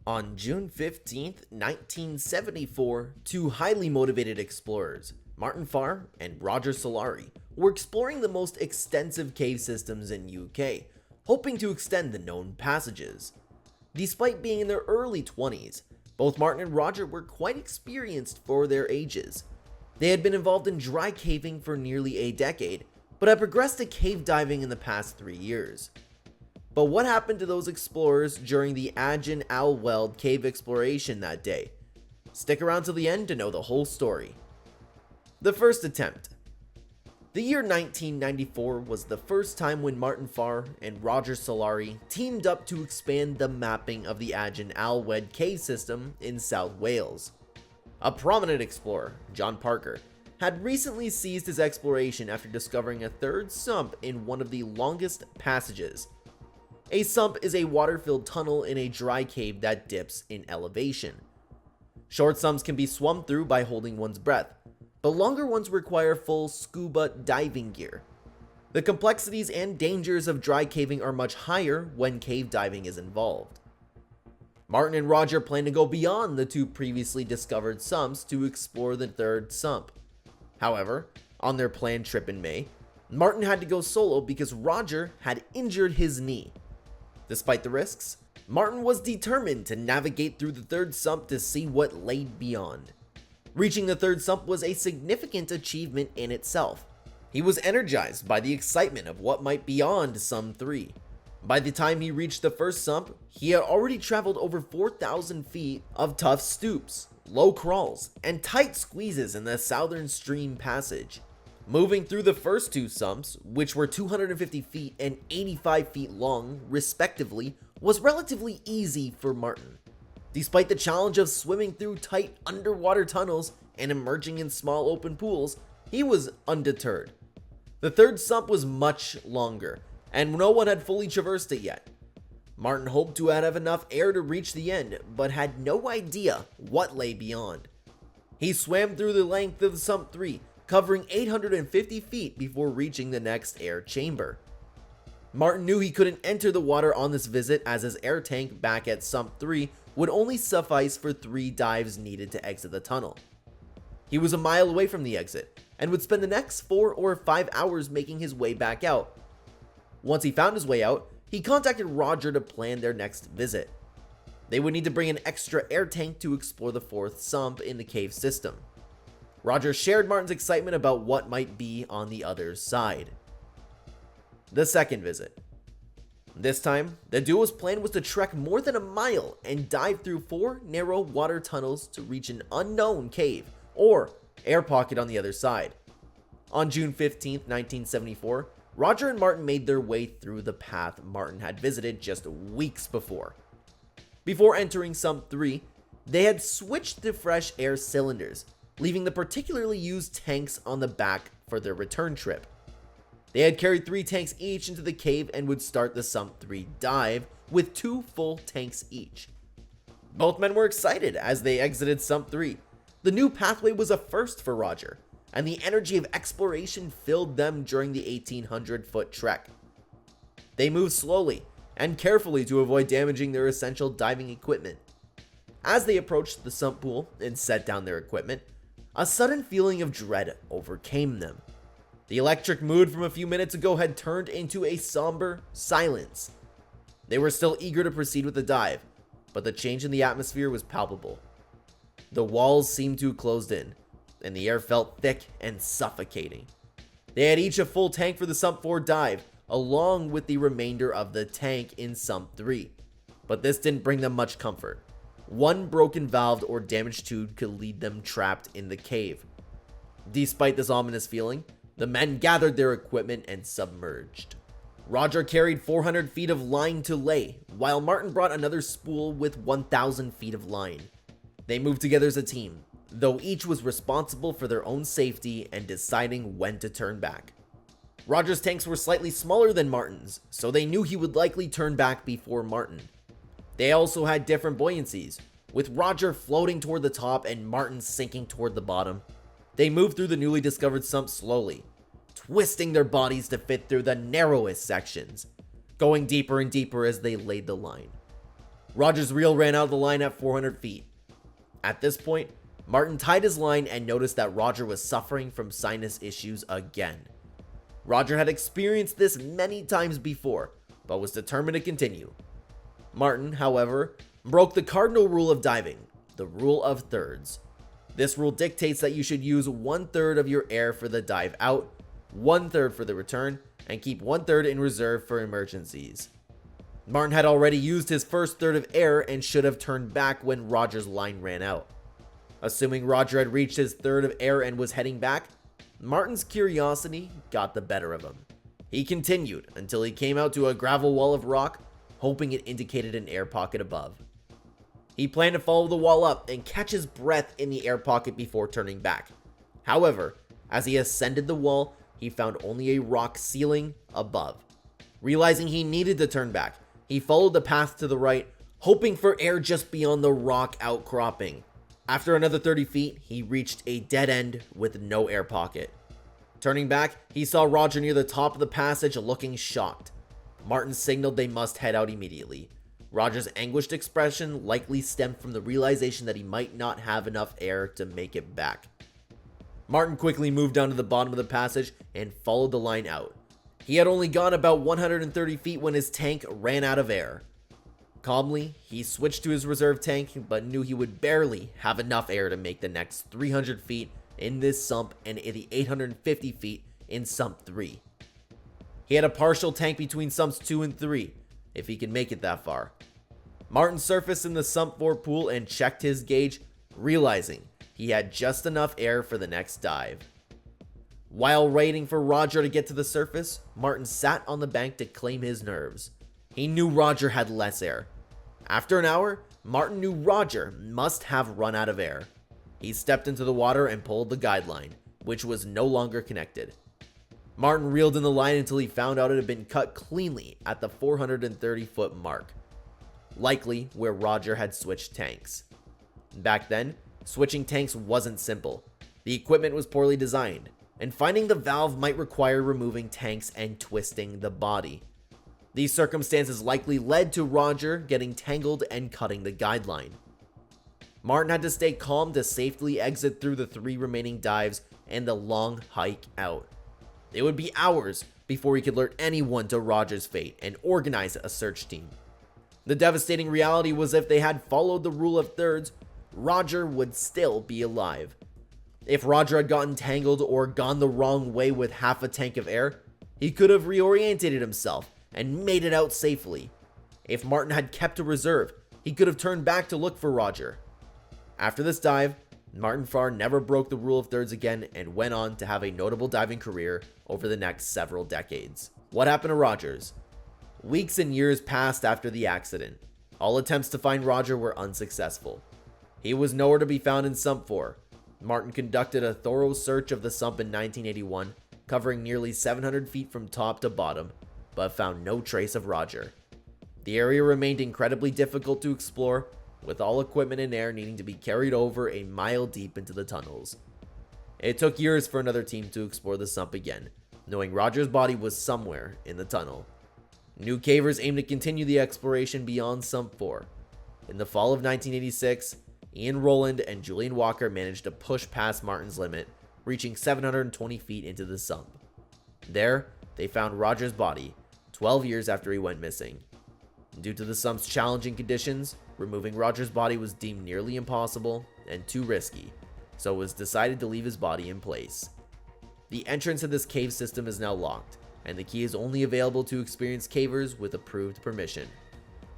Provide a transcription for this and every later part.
On June 15th, 1974, two highly motivated explorers, Martin Farr and Roger Solari, were exploring the most extensive cave systems in UK, hoping to extend the known passages. Despite being in their early 20s, both Martin and Roger were quite experienced for their ages. They had been involved in dry caving for nearly a decade, but had progressed to cave diving in the past 3 years. But what happened to those explorers during the Agen Allwedd cave exploration that day? Stick around till the end to know the whole story. The first attempt. The year 1994 was the first time when Martin Farr and Roger Solari teamed up to expand the mapping of the Agen Allwedd cave system in South Wales. A prominent explorer, John Parker, had recently ceased his exploration after discovering a third sump in one of the longest passages. A sump is a water-filled tunnel in a dry cave that dips in elevation. Short sumps can be swum through by holding one's breath, but longer ones require full scuba diving gear. The complexities and dangers of dry caving are much higher when cave diving is involved. Martin and Roger plan to go beyond the two previously discovered sumps to explore the third sump. However, on their planned trip in May, Martin had to go solo because Roger had injured his knee. Despite the risks, Martin was determined to navigate through the third sump to see what lay beyond. Reaching the third sump was a significant achievement in itself. He was energized by the excitement of what might be beyond Sump 3. By the time he reached the first sump, he had already traveled over 4,000 feet of tough stoops, low crawls, and tight squeezes in the Southern Stream Passage. Moving through the first two sumps, which were 250 feet and 85 feet long, respectively, was relatively easy for Martin. Despite the challenge of swimming through tight underwater tunnels and emerging in small open pools, he was undeterred. The third sump was much longer, and no one had fully traversed it yet. Martin hoped to have enough air to reach the end, but had no idea what lay beyond. He swam through the length of Sump 3, covering 850 feet before reaching the next air chamber. Martin knew he couldn't enter the water on this visit as his air tank back at Sump 3 would only suffice for 3 dives needed to exit the tunnel. He was a mile away from the exit and would spend the next 4 or 5 hours making his way back out. Once he found his way out, he contacted Roger to plan their next visit. They would need to bring an extra air tank to explore the 4th sump in the cave system. Roger shared Martin's excitement about what might be on the other side. The second visit. This time, the duo's plan was to trek more than a mile and dive through 4 narrow water tunnels to reach an unknown cave or air pocket on the other side. On June 15th, 1974, Roger and Martin made their way through the path Martin had visited just weeks before. Before entering Sump 3, they had switched to fresh air cylinders, leaving the particularly used tanks on the back for their return trip. They had carried 3 tanks each into the cave and would start the Sump 3 dive with 2 full tanks each. Both men were excited as they exited Sump 3. The new pathway was a first for Roger, and the energy of exploration filled them during the 1,800-foot trek. They moved slowly and carefully to avoid damaging their essential diving equipment. As they approached the sump pool and set down their equipment, a sudden feeling of dread overcame them. The electric mood from a few minutes ago had turned into a somber silence. They were still eager to proceed with the dive, but the change in the atmosphere was palpable. The walls seemed to have closed in, and the air felt thick and suffocating. They had each a full tank for the Sump 4 dive, along with the remainder of the tank in Sump 3. But this didn't bring them much comfort. One broken valve or damaged tube could lead them trapped in the cave. Despite this ominous feeling, the men gathered their equipment and submerged. Roger carried 400 feet of line to lay, while Martin brought another spool with 1,000 feet of line. They moved together as a team, though each was responsible for their own safety and deciding when to turn back. Roger's tanks were slightly smaller than Martin's, so they knew he would likely turn back before Martin. They also had different buoyancies, with Roger floating toward the top and Martin sinking toward the bottom. They moved through the newly discovered sump slowly, twisting their bodies to fit through the narrowest sections, going deeper and deeper as they laid the line. Roger's reel ran out of the line at 400 feet. At this point, Martin tied his line and noticed that Roger was suffering from sinus issues again. Roger had experienced this many times before, but was determined to continue. Martin, however, broke the cardinal rule of diving, the rule of thirds. This rule dictates that you should use 1/3 of your air for the dive out, 1/3 for the return, and keep 1/3 in reserve for emergencies. Martin had already used his first third of air and should have turned back when Roger's line ran out. Assuming Roger had reached his third of air and was heading back, Martin's curiosity got the better of him. He continued until he came out to a gravel wall of rock, hoping it indicated an air pocket above. He planned to follow the wall up and catch his breath in the air pocket before turning back. However, as he ascended the wall, he found only a rock ceiling above. Realizing he needed to turn back, he followed the path to the right, hoping for air just beyond the rock outcropping. After another 30 feet, he reached a dead end with no air pocket. Turning back, he saw Roger near the top of the passage looking shocked. Martin signaled they must head out immediately. Roger's anguished expression likely stemmed from the realization that he might not have enough air to make it back. Martin quickly moved down to the bottom of the passage and followed the line out. He had only gone about 130 feet when his tank ran out of air. Calmly, he switched to his reserve tank, but knew he would barely have enough air to make the next 300 feet in this sump and the 850 feet in sump 3. He had a partial tank between sumps 2 and 3, if he could make it that far. Martin surfaced in the sump 4 pool and checked his gauge, realizing he had just enough air for the next dive. While waiting for Roger to get to the surface, Martin sat on the bank to claim his nerves. He knew Roger had less air. After an hour, Martin knew Roger must have run out of air. He stepped into the water and pulled the guideline, which was no longer connected. Martin reeled in the line until he found out it had been cut cleanly at the 430-foot mark, likely where Roger had switched tanks. Back then, switching tanks wasn't simple. The equipment was poorly designed, and finding the valve might require removing tanks and twisting the body. These circumstances likely led to Roger getting tangled and cutting the guideline. Martin had to stay calm to safely exit through the 3 remaining dives and the long hike out. It would be hours before he could alert anyone to Roger's fate and organize a search team. The devastating reality was if they had followed the rule of thirds, Roger would still be alive. If Roger had gotten tangled or gone the wrong way with half a tank of air, he could have reorientated himself and made it out safely. If Martin had kept a reserve, he could have turned back to look for Roger. After this dive, Martin Farr never broke the rule of thirds again and went on to have a notable diving career over the next several decades. What happened to Rogers? Weeks and years passed after the accident. All attempts to find Roger were unsuccessful. He was nowhere to be found in Sump 4. Martin conducted a thorough search of the sump in 1981, covering nearly 700 feet from top to bottom, but found no trace of Roger. The area remained incredibly difficult to explore, with all equipment and air needing to be carried over a mile deep into the tunnels. It took years for another team to explore the sump again, knowing Roger's body was somewhere in the tunnel. New cavers aimed to continue the exploration beyond Sump 4. In the fall of 1986, Ian Rowland and Julian Walker managed to push past Martin's limit, reaching 720 feet into the sump. There, they found Roger's body, 12 years after he went missing. Due to the sump's challenging conditions, removing Roger's body was deemed nearly impossible and too risky, so it was decided to leave his body in place. The entrance to this cave system is now locked, and the key is only available to experienced cavers with approved permission.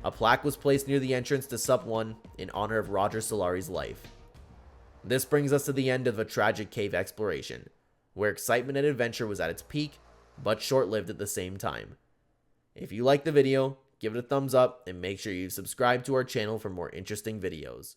A plaque was placed near the entrance to Sump 1 in honor of Roger Solari's life. This brings us to the end of a tragic cave exploration, where excitement and adventure was at its peak, but short-lived at the same time. If you liked the video, give it a thumbs up and make sure you subscribe to our channel for more interesting videos.